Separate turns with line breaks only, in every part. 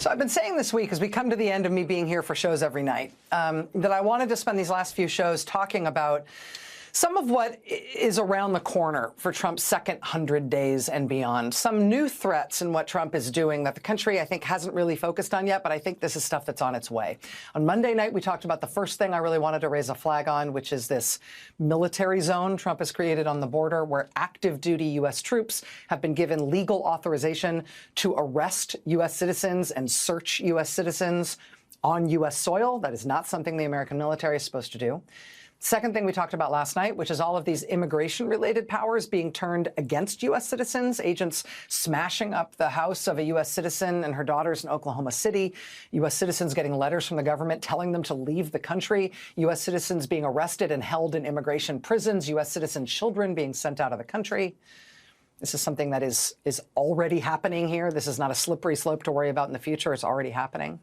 So I've been saying this week, as we come to the end of me being here for shows every night, that I wanted to spend these last few shows talking about some of what is around the corner for Trump's second 100 days and beyond. Some new threats in what Trump is doing that the country, I think, hasn't really focused on yet, but I think this is stuff that's on its way. On Monday night, we talked about the first thing I really wanted to raise a flag on, which is this military zone Trump has created on the border where active duty U.S. troops have been given legal authorization to arrest U.S. citizens and search U.S. citizens on U.S. soil. That is not something the American military is supposed to do. Second thing we talked about last night, which is all of these immigration-related powers being turned against U.S. citizens, agents smashing up the house of a U.S. citizen and her daughters in Oklahoma City, U.S. citizens getting letters from the government telling them to leave the country, U.S. citizens being arrested and held in immigration prisons, U.S. citizen children being sent out of the country. This is something that is already happening here. This is not a slippery slope to worry about in the future. It's already happening.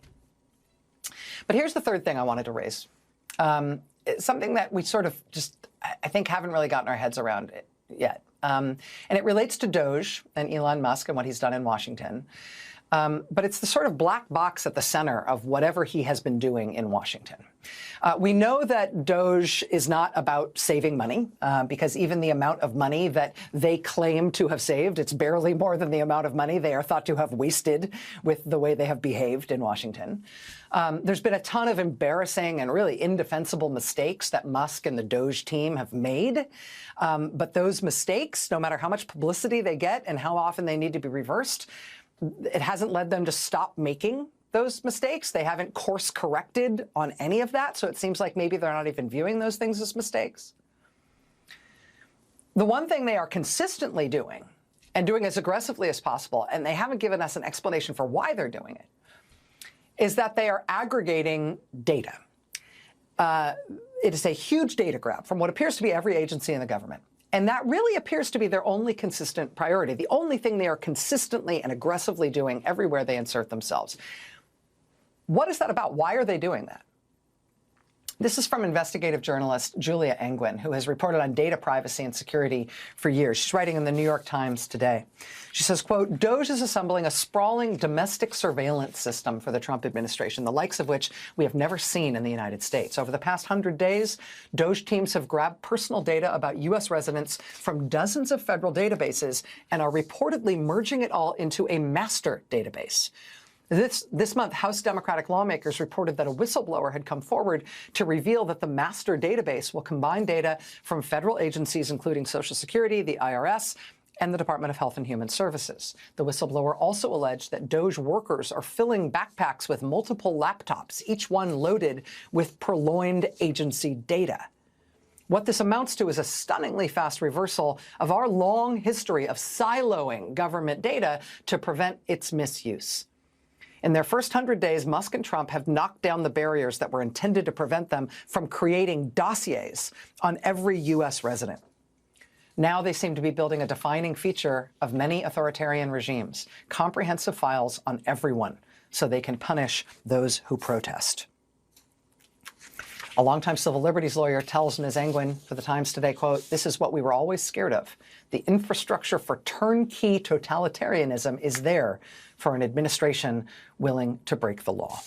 But here's the third thing I wanted to raise. It's something that we sort of just, I think, haven't really gotten our heads around it yet. And it relates to DOGE and Elon Musk and what he's done in Washington. But it's the sort of black box at the center of whatever he has been doing in Washington. We know that DOGE is not about saving money, because even the amount of money that they claim to have saved, it's barely more than the amount of money they are thought to have wasted with the way they have behaved in Washington. There's been a ton of embarrassing and really indefensible mistakes that Musk and the DOGE team have made. But those mistakes, no matter how much publicity they get and how often they need to be reversed, it hasn't led them to stop making those mistakes. They haven't course corrected on any of that. So it seems like maybe they're not even viewing those things as mistakes. The one thing they are consistently doing, and doing as aggressively as possible, and they haven't given us an explanation for why they're doing it, is that they are aggregating data. It is a huge data grab from what appears to be every agency in the government. And that really appears to be their only consistent priority, the only thing they are consistently and aggressively doing everywhere they insert themselves. What is that about? Why are they doing that? This is from investigative journalist Julia Angwin, who has reported on data privacy and security for years. She's writing in the New York Times today. She says, quote, DOGE is assembling a sprawling domestic surveillance system for the Trump administration, the likes of which we have never seen in the United States. Over the past 100 days, DOGE teams have grabbed personal data about U.S. residents from dozens of federal databases and are reportedly merging it all into a master database. This month, House Democratic lawmakers reported that a whistleblower had come forward to reveal that the master database will combine data from federal agencies, including Social Security, the IRS, and the Department of Health and Human Services. The whistleblower also alleged that DOGE workers are filling backpacks with multiple laptops, each one loaded with purloined agency data. What this amounts to is a stunningly fast reversal of our long history of siloing government data to prevent its misuse. In their first 100 days, Musk and Trump have knocked down the barriers that were intended to prevent them from creating dossiers on every U.S. resident. Now they seem to be building a defining feature of many authoritarian regimes, comprehensive files on everyone, so they can punish those who protest. A longtime civil liberties lawyer tells Ms. Angwin for the Times today, quote, this is what we were always scared of. The infrastructure for turnkey totalitarianism is there for an administration willing to break the law.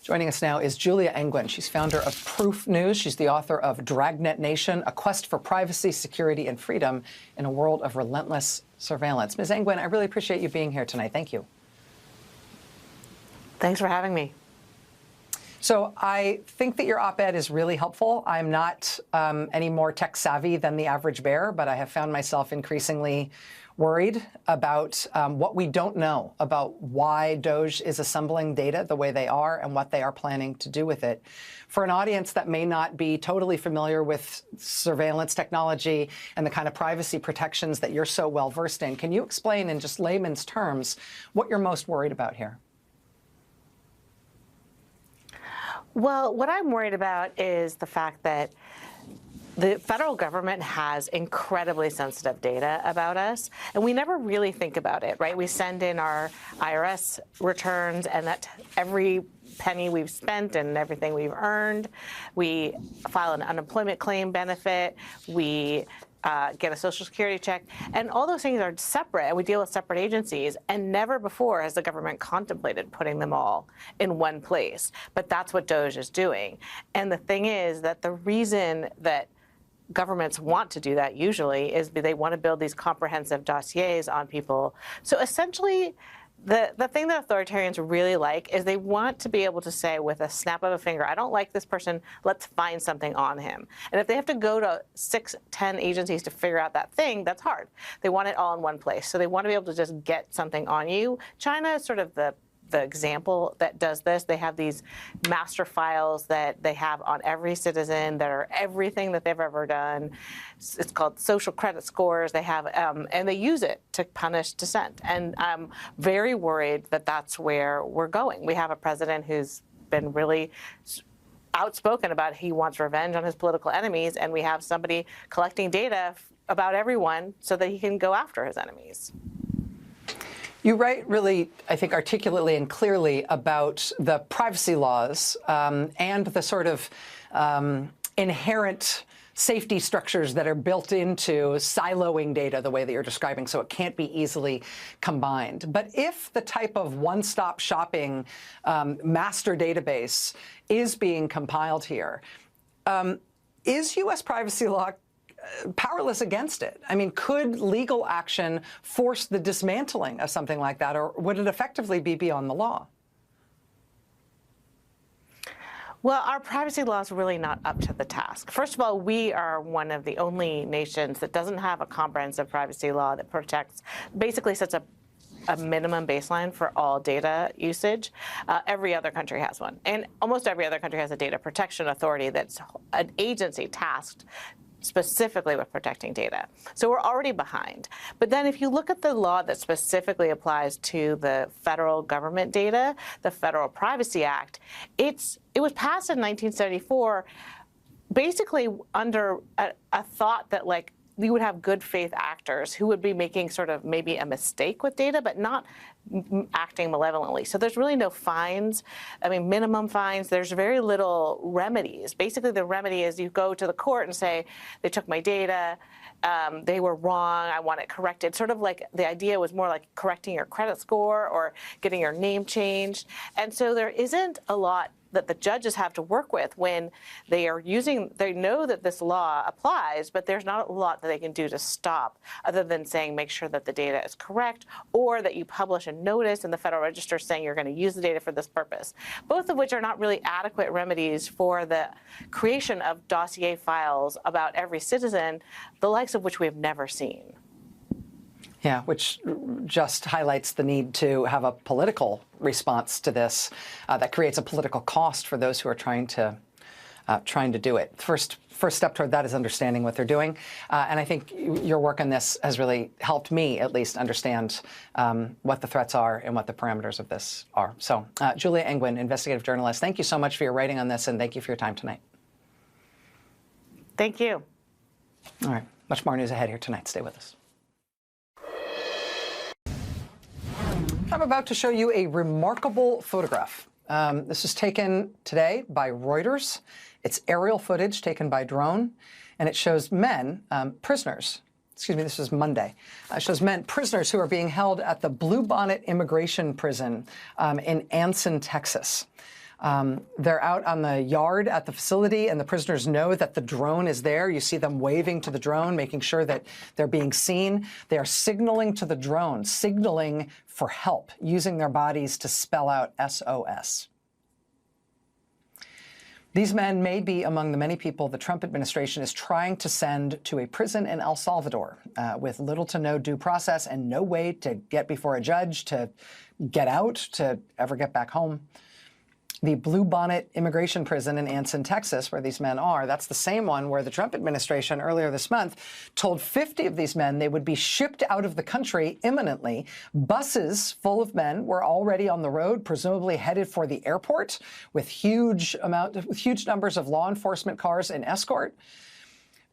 Joining us now is Julia Angwin. She's founder of Proof News. She's the author of Dragnet Nation, A Quest for Privacy, Security, and Freedom in a World of Relentless Surveillance. Ms. Angwin, I really appreciate you being here tonight. Thank you.
Thanks for having me.
So I think that your op-ed is really helpful. I'm not any more tech savvy than the average bear, but I have found myself increasingly worried about what we don't know about why DOGE is assembling data the way they are and what they are planning to do with it. For an audience that may not be totally familiar with surveillance technology and the kind of privacy protections that you're so well versed in, can you explain in just layman's terms what you're most worried about here?
Well, what I'm worried about is the fact that the federal government has incredibly sensitive data about us, and we never really think about it, right? We send in our IRS returns, and that every penny we've spent and everything we've earned, we file an unemployment claim benefit, we get a social security check. And all those things are separate, and we deal with separate agencies. And never before has the government contemplated putting them all in one place. But that's what DOJ is doing. And the thing is that the reason that governments want to do that usually is they want to build these comprehensive dossiers on people. So essentially, the thing that authoritarians really like is they want to be able to say with a snap of a finger, I don't like this person, let's find something on him. And if they have to go to 6, 10 agencies to figure out that thing, that's hard. They want it all in one place. So they want to be able to just get something on you. China is sort of the example that does this. They have these master files that they have on every citizen that are everything that they've ever done. It's called social credit scores. They have, and they use it to punish dissent. And I'm very worried that that's where we're going. We have a president who's been really outspoken about he wants revenge on his political enemies, and we have somebody collecting data about everyone so that he can go after his enemies.
You write really, I think, articulately and clearly about the privacy laws and the sort of inherent safety structures that are built into siloing data the way that you're describing, so it can't be easily combined. But if the type of one-stop shopping master database is being compiled here, is U.S. privacy law powerless against it? I mean, could legal action force the dismantling of something like that, or would it effectively be beyond the law?
Well, our privacy law is really not up to the task. First of all, we are one of the only nations that doesn't have a comprehensive privacy law that protects, basically sets a minimum baseline for all data usage. Every other country has one. And almost every other country has a data protection authority that's an agency tasked specifically with protecting data. So we're already behind. But then if you look at the law that specifically applies to the federal government data, the Federal Privacy Act, it was passed in 1974 basically under a thought that, like, we would have good faith actors who would be making sort of maybe a mistake with data, but not acting malevolently. So there's really no fines, I mean, minimum fines. There's very little remedies. Basically, the remedy is you go to the court and say, they took my data, they were wrong, I want it corrected. Sort of like the idea was more like correcting your credit score or getting your name changed. And so there isn't a lot that the judges have to work with when they are using, they know that this law applies, but there's not a lot that they can do to stop other than saying make sure that the data is correct, or that you publish a notice in the Federal Register saying you're going to use the data for this purpose, both of which are not really adequate remedies for the creation of dossier files about every citizen, the likes of which we have never seen.
Yeah, which just highlights the need to have a political response to this that creates a political cost for those who are trying to do it. First step toward that is understanding what they're doing, and I think your work on this has really helped me at least understand what the threats are and what the parameters of this are. So, Julia Engwin, investigative journalist, thank you so much for your writing on this, and thank you for your time tonight.
Thank you.
All right, much more news ahead here tonight. Stay with us. I'm about to show you a remarkable photograph. This was taken today by Reuters. It's aerial footage taken by drone, and it shows men, prisoners. Excuse me, this is Monday. It shows men, prisoners who are being held at the Bluebonnet Immigration Prison in Anson, Texas. They're out on the yard at the facility, and the prisoners know that the drone is there. You see them waving to the drone, making sure that they're being seen. They are signaling to the drone, signaling for help, using their bodies to spell out SOS. These men may be among the many people the Trump administration is trying to send to a prison in El Salvador with little to no due process and no way to get before a judge, to get out, to ever get back home. The Bluebonnet Immigration Prison in Anson, Texas, where these men are, that's the same one where the Trump administration earlier this month told 50 of these men they would be shipped out of the country imminently. Buses full of men were already on the road, presumably headed for the airport, with huge numbers of law enforcement cars and escort.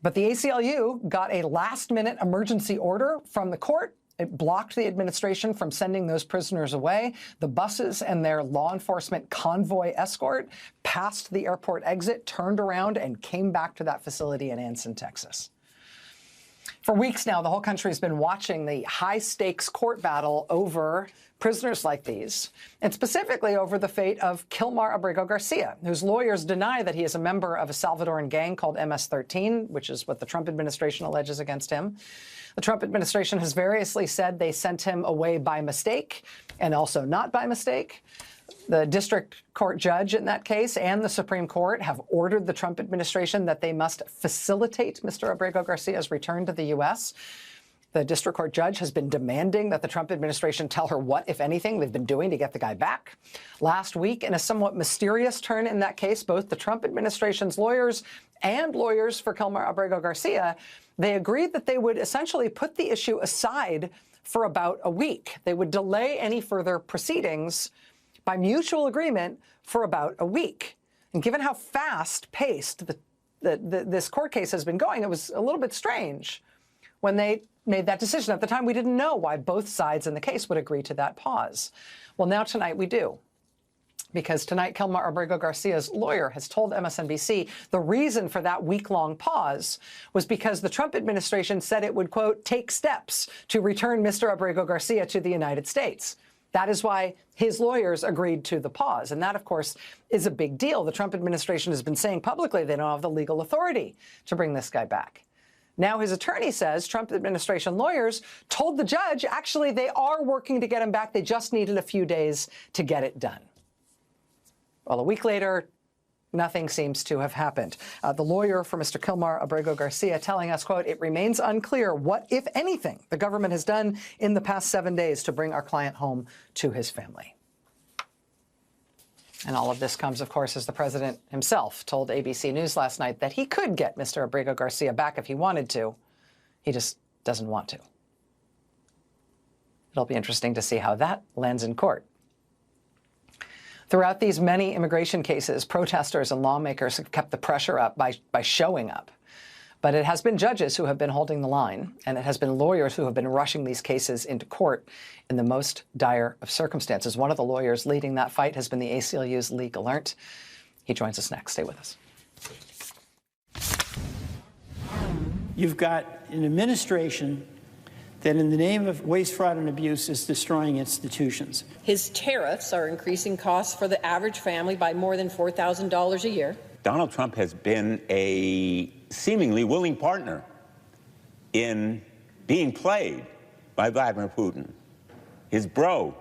But the ACLU got a last-minute emergency order from the court. It blocked the administration from sending those prisoners away. The buses and their law enforcement convoy escort passed the airport exit, turned around, and came back to that facility in Anson, Texas. For weeks now, the whole country has been watching the high-stakes court battle over prisoners like these, and specifically over the fate of Kilmar Abrego Garcia, whose lawyers deny that he is a member of a Salvadoran gang called MS-13, which is what the Trump administration alleges against him. The Trump administration has variously said they sent him away by mistake and also not by mistake. The district court judge in that case and the Supreme Court have ordered the Trump administration that they must facilitate Mr. Abrego Garcia's return to the U.S. The district court judge has been demanding that the Trump administration tell her what, if anything, they've been doing to get the guy back. Last week, in a somewhat mysterious turn in that case, both the Trump administration's lawyers and lawyers for Kilmar Abrego Garcia, they agreed that they would essentially put the issue aside for about a week. They would delay any further proceedings by mutual agreement for about a week. And given how fast-paced this court case has been going, it was a little bit strange when they made that decision. At the time, we didn't know why both sides in the case would agree to that pause. Well, now tonight we do. Because tonight, Kilmar Abrego Garcia's lawyer has told MSNBC the reason for that week-long pause was because the Trump administration said it would, quote, take steps to return Mr. Abrego Garcia to the United States. That is why his lawyers agreed to the pause. And that, of course, is a big deal. The Trump administration has been saying publicly they don't have the legal authority to bring this guy back. Now his attorney says Trump administration lawyers told the judge, actually, they are working to get him back. They just needed a few days to get it done. Well, a week later, nothing seems to have happened. The lawyer for Mr. Kilmar Abrego Garcia telling us, quote, it remains unclear what, if anything, the government has done in the past 7 days to bring our client home to his family. And all of this comes, of course, as the president himself told ABC News last night that he could get Mr. Abrego Garcia back if he wanted to. He just doesn't want to. It'll be interesting to see how that lands in court. Throughout these many immigration cases, protesters and lawmakers have kept the pressure up by showing up. But it has been judges who have been holding the line, and it has been lawyers who have been rushing these cases into court in the most dire of circumstances. One of the lawyers leading that fight has been the ACLU's Lee Gallant. He joins us next. Stay with us.
You've got an administration that in the name of waste, fraud, and abuse is destroying institutions.
His tariffs are increasing costs for the average family by more than $4,000 a year.
Donald Trump has been a seemingly willing partner in being played by Vladimir Putin, his bro,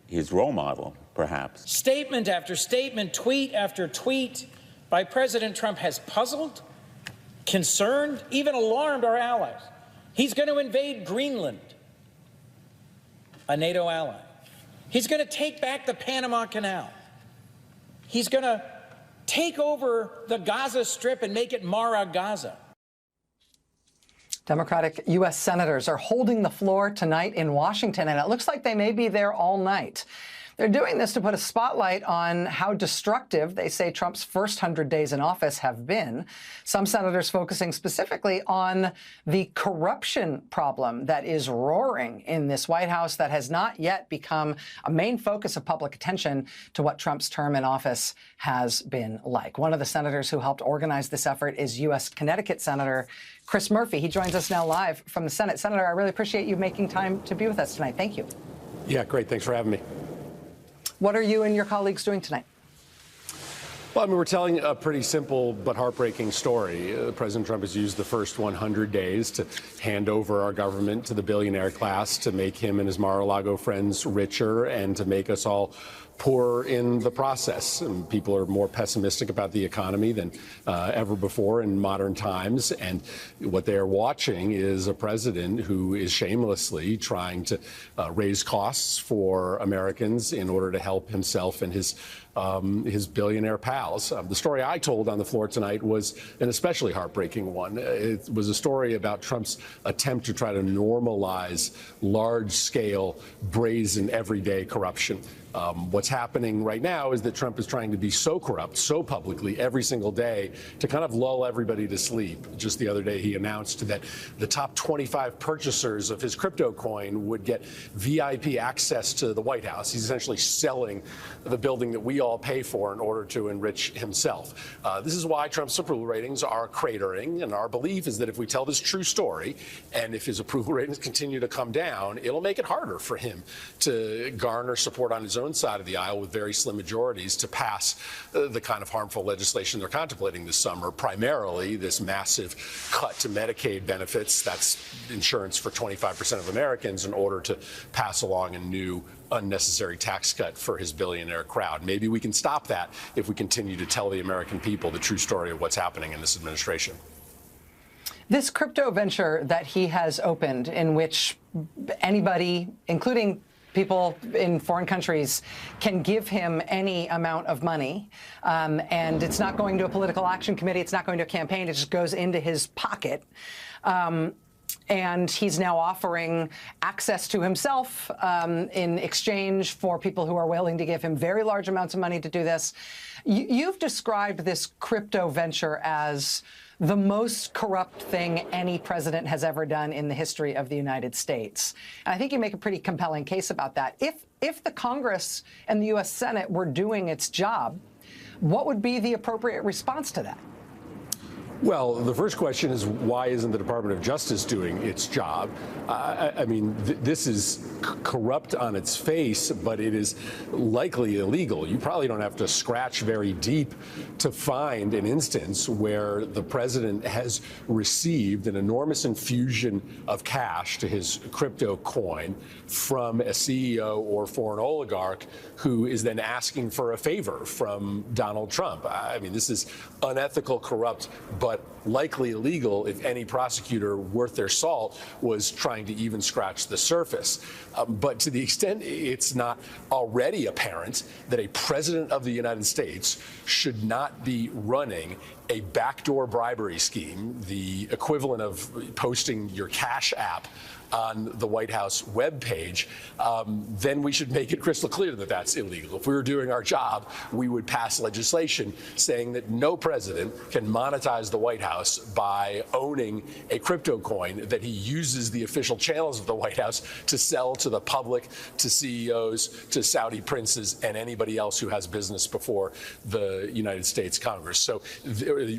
his role model, perhaps.
Statement after statement, tweet after tweet by President Trump has puzzled, concerned, even alarmed our allies. He's going to invade Greenland, a NATO ally. He's going to take back the Panama Canal. He's going to take over the Gaza Strip and make it Mara Gaza.
Democratic U.S. senators are holding the floor tonight in Washington, and it looks like they may be there all night. They're doing this to put a spotlight on how destructive they say Trump's first 100 days in office have been. Some senators focusing specifically on the corruption problem that is roaring in this White House that has not yet become a main focus of public attention to what Trump's term in office has been like. One of the senators who helped organize this effort is U.S. Connecticut Senator Chris Murphy. He joins us now live from the Senate. Senator, I really appreciate you making time to be with us tonight. Thank you.
Yeah, great. Thanks for having me.
What are you and your colleagues doing tonight?
Well, I mean, we're telling a pretty simple but heartbreaking story. President Trump has used the first 100 days to hand over our government to the billionaire class, to make him and his Mar-a-Lago friends richer, and to make us all poorer in the process. And people are more pessimistic about the economy than ever before in modern times. And what they are watching is a president who is shamelessly trying to raise costs for Americans in order to help himself and his billionaire pals. The story I told on the floor tonight was an especially heartbreaking one. It was a story about Trump's attempt to try to normalize large-scale, brazen, everyday corruption. What's happening right now is that Trump is trying to be so corrupt, so publicly, every single day to kind of lull everybody to sleep. Just the other day, he announced that the top 25 purchasers of his crypto coin would get VIP access to the White House. He's essentially selling the building that we all pay for in order to enrich himself. This is why Trump's approval ratings are cratering, and our belief is that if we tell this true story, and if his approval ratings continue to come down, it'll make it harder for him to garner support on his own side of the aisle with very slim majorities to pass the kind of harmful legislation they're contemplating this summer, primarily this massive cut to Medicaid benefits, that's insurance for 25% of Americans, in order to pass along a new unnecessary tax cut for his billionaire crowd. Maybe we can stop that if we continue to tell the American people the true story of what's happening in this administration.
This crypto venture that he has opened, in which anybody, including people in foreign countries, can give him any amount of money, and it's not going to a political action committee, it's not going to a campaign, it just goes into his pocket. And he's now offering access to himself in exchange for people who are willing to give him very large amounts of money to do this. You've described this crypto venture as the most corrupt thing any president has ever done in the history of the United States. And I think you make a pretty compelling case about that. If the Congress and the U.S. Senate were doing its job, what would be the appropriate response to that?
Well, the first question is, why isn't the Department of Justice doing its job? I mean, this is corrupt on its face, but it is likely illegal. You probably don't have to scratch very deep to find an instance where the president has received an enormous infusion of cash to his crypto coin from a CEO or foreign oligarch who is then asking for a favor from Donald Trump. I mean, this is unethical, corrupt, but likely illegal if any prosecutor worth their salt was trying to even scratch the surface. But to the extent it's not already apparent that a president of the United States should not be running a backdoor bribery scheme, the equivalent of posting your Cash App on the White House webpage, then we should make it crystal clear that that's illegal. If we were doing our job, we would pass legislation saying that no president can monetize the White House by owning a crypto coin that he uses the official channels of the White House to sell to the public, to CEOs, to Saudi princes, and anybody else who has business before the United States Congress, so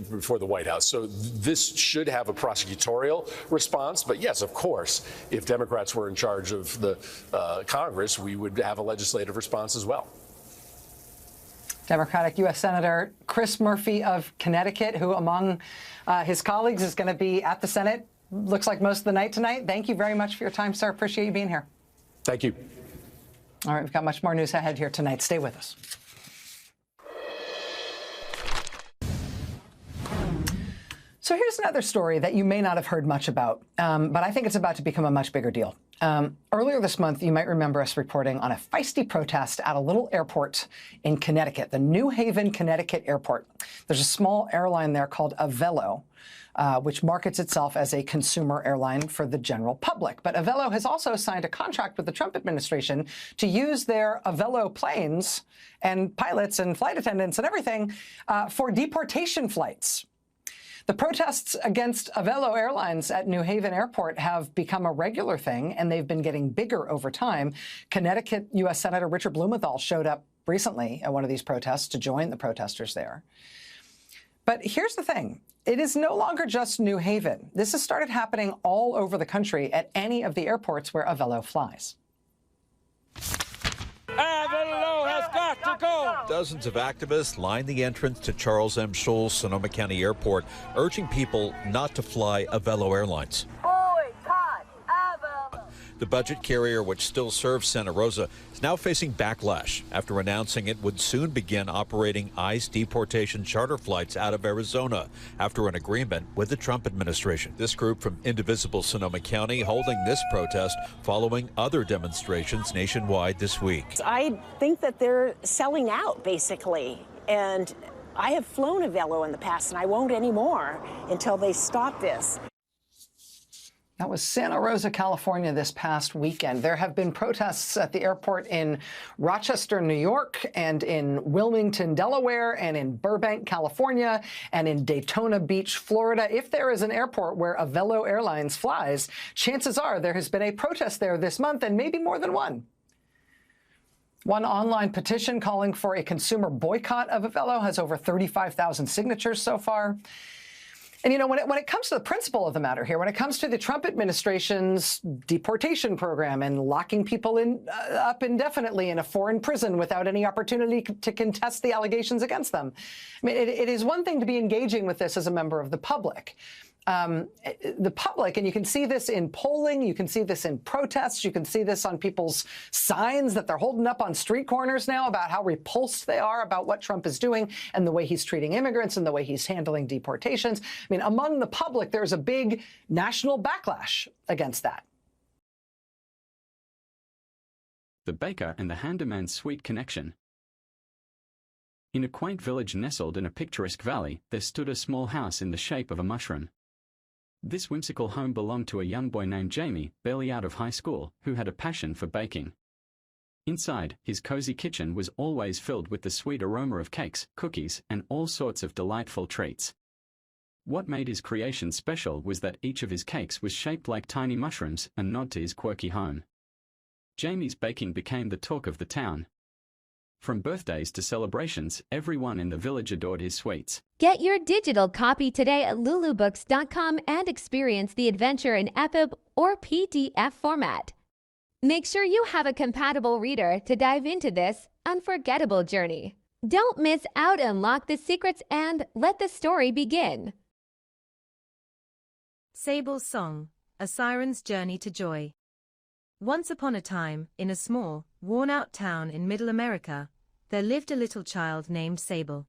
before the White House. So this should have a prosecutorial response, but yes, of course, if Democrats were in charge of the Congress, we would have a legislative response as well.
Democratic U.S. Senator Chris Murphy of Connecticut, who among his colleagues is going to be at the Senate, looks like most of the night tonight. Thank you very much for your time, sir. Appreciate you being here.
Thank you.
All right, we've got much more news ahead here tonight. Stay with us. So here's another story that you may not have heard much about, but I think it's about to become a much bigger deal. Earlier this month, you might remember us reporting on a feisty protest at a little airport in Connecticut, the New Haven, Connecticut airport. There's a small airline there called Avelo, which markets itself as a consumer airline for the general public. But Avelo has also signed a contract with the Trump administration to use their Avelo planes and pilots and flight attendants and everything for deportation flights. The protests against Avelo Airlines at New Haven Airport have become a regular thing, and they've been getting bigger over time. Connecticut U.S. Senator Richard Blumenthal showed up recently at one of these protests to join the protesters there. But here's the thing. It is no longer just New Haven. This has started happening all over the country at any of the airports where Avelo flies.
Avelo has got to go! Dozens of activists lined the entrance to Charles M. Schulz Sonoma County Airport, urging people not to fly Avelo Airlines.
Boycott Avelo!
The budget carrier, which still serves Santa Rosa, is now facing backlash after announcing it would soon begin operating ICE deportation charter flights out of Arizona after an agreement with the Trump administration. This group from Indivisible Sonoma County holding this protest following other demonstrations nationwide this week.
I think that they're selling out, basically, and I have flown Avelo in the past, and I won't anymore until they stop this.
That was Santa Rosa, California this past weekend. There have been protests at the airport in Rochester, New York, and in Wilmington, Delaware, and in Burbank, California, and in Daytona Beach, Florida. If there is an airport where Avelo Airlines flies, chances are there has been a protest there this month, and maybe more than one. One online petition calling for a consumer boycott of Avelo has over 35,000 signatures so far. And, you know, when it comes to the principle of the matter here, when it comes to the Trump administration's deportation program and locking people up indefinitely in a foreign prison without any opportunity to contest the allegations against them, I mean, it is one thing to be engaging with this as a member of the public. The public, and you can see this in polling, you can see this in protests, you can see this on people's signs that they're holding up on street corners now about how repulsed they are about what Trump is doing and the way he's treating immigrants and the way he's handling deportations. I mean, among the public, there's a big national backlash against that.
The baker and the handyman's sweet connection. In a quaint village nestled in a picturesque valley, there stood a small house in the shape of a mushroom. This whimsical home belonged to a young boy named Jamie, barely out of high school, who had a passion for baking. Inside, his cozy kitchen was always filled with the sweet aroma of cakes, cookies, and all sorts of delightful treats. What made his creation special was that each of his cakes was shaped like tiny mushrooms, a nod to his quirky home. Jamie's baking became the talk of the town. From birthdays to celebrations, everyone in the village adored his sweets.
Get your digital copy today at lulubooks.com and experience the adventure in EPUB or PDF format. Make sure you have a compatible reader to dive into this unforgettable journey. Don't miss out, unlock the secrets, and let the story begin.
Sable's Song, A Siren's Journey to Joy. Once upon a time, in a small, worn-out town in Middle America, there lived a little child named Sable.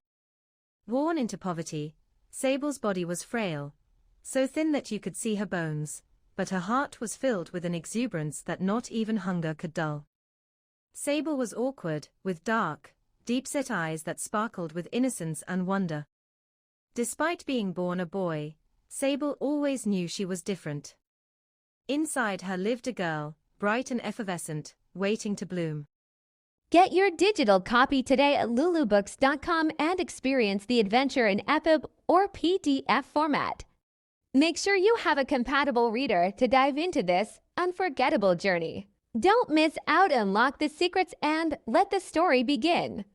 Worn into poverty, Sable's body was frail, so thin that you could see her bones, but her heart was filled with an exuberance that not even hunger could dull. Sable was awkward, with dark, deep-set eyes that sparkled with innocence and wonder. Despite being born a boy, Sable always knew she was different. Inside her lived a girl, bright and effervescent, waiting to bloom.
Get your digital copy today at lulubooks.com and experience the adventure in EPUB or PDF format. Make sure you have a compatible reader to dive into this unforgettable journey. Don't miss out, unlock the secrets, and let the story begin.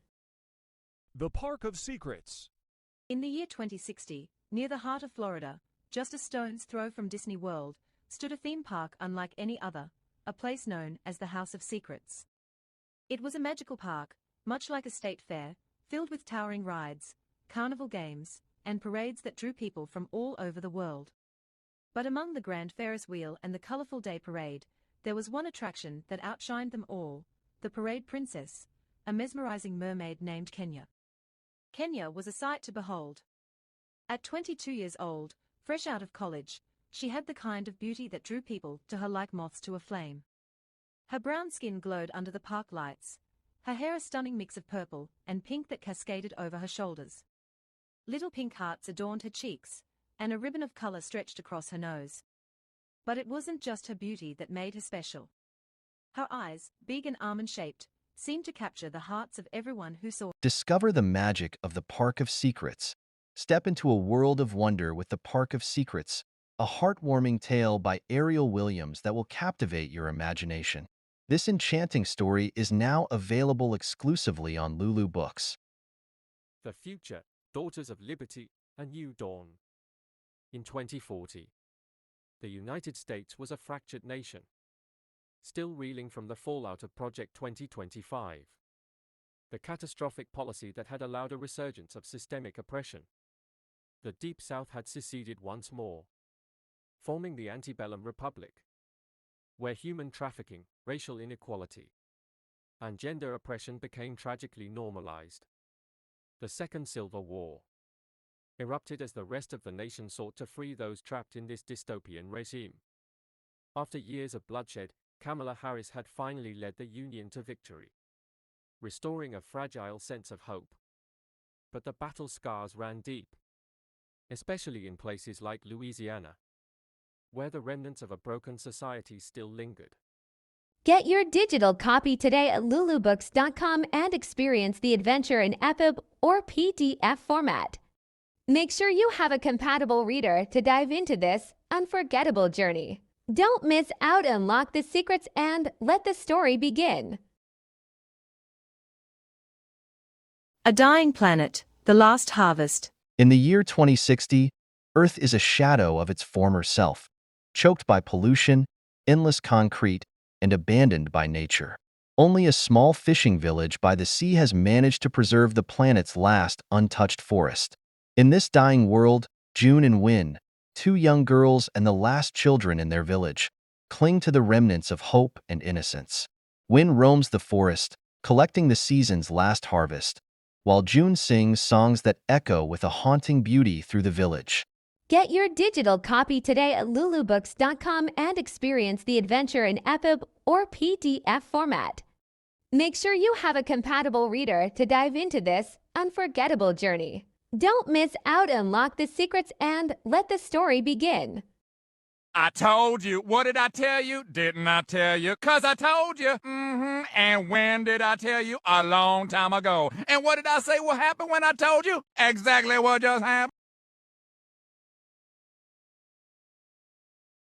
The Park of Secrets.
In the year 2060, near the heart of Florida, just a stone's throw from Disney World, stood a theme park unlike any other, a place known as the House of Secrets. It was a magical park, much like a state fair, filled with towering rides, carnival games, and parades that drew people from all over the world. But among the grand Ferris wheel and the colorful day parade, there was one attraction that outshined them all, the Parade Princess, a mesmerizing mermaid named Kenya. Kenya was a sight to behold. At 22 years old, fresh out of college, she had the kind of beauty that drew people to her like moths to a flame. Her brown skin glowed under the park lights, her hair a stunning mix of purple and pink that cascaded over her shoulders. Little pink hearts adorned her cheeks, and a ribbon of color stretched across her nose. But it wasn't just her beauty that made her special. Her eyes, big and almond-shaped, seemed to capture the hearts of everyone who saw.
Discover the magic of the Park of Secrets. Step into a world of wonder with the Park of Secrets, a heartwarming tale by Ariel Williams that will captivate your imagination. This enchanting story is now available exclusively on Lulu Books.
The Future, Daughters of Liberty, A New Dawn. In 2040, the United States was a fractured nation, still reeling from the fallout of Project 2025, the catastrophic policy that had allowed a resurgence of systemic oppression. The Deep South had seceded once more, forming the antebellum republic, where human trafficking, racial inequality, and gender oppression became tragically normalized. The Second Civil War erupted as the rest of the nation sought to free those trapped in this dystopian regime. After years of bloodshed, Kamala Harris had finally led the Union to victory, restoring a fragile sense of hope. But the battle scars ran deep, especially in places like Louisiana, where the remnants of a broken society still lingered.
Get your digital copy today at lulubooks.com and experience the adventure in EPUB or PDF format. Make sure you have a compatible reader to dive into this unforgettable journey. Don't miss out, unlock the secrets, and let the story begin.
A Dying Planet, The Last Harvest.
In the year 2060, Earth is a shadow of its former self, choked by pollution, endless concrete, and abandoned by nature. Only a small fishing village by the sea has managed to preserve the planet's last untouched forest. In this dying world, June and Win, two young girls and the last children in their village, cling to the remnants of hope and innocence. Win roams the forest, collecting the season's last harvest, while June sings songs that echo with a haunting beauty through the village.
Get your digital copy today at lulubooks.com and experience the adventure in EPUB or PDF format. Make sure you have a compatible reader to dive into this unforgettable journey. Don't miss out, unlock the secrets, and let the story begin.
I told you. What did I tell you? Didn't I tell you? 'Cause I told you. And when did I tell you? A long time ago. And what did I say will happen when I told you? Exactly what just happened.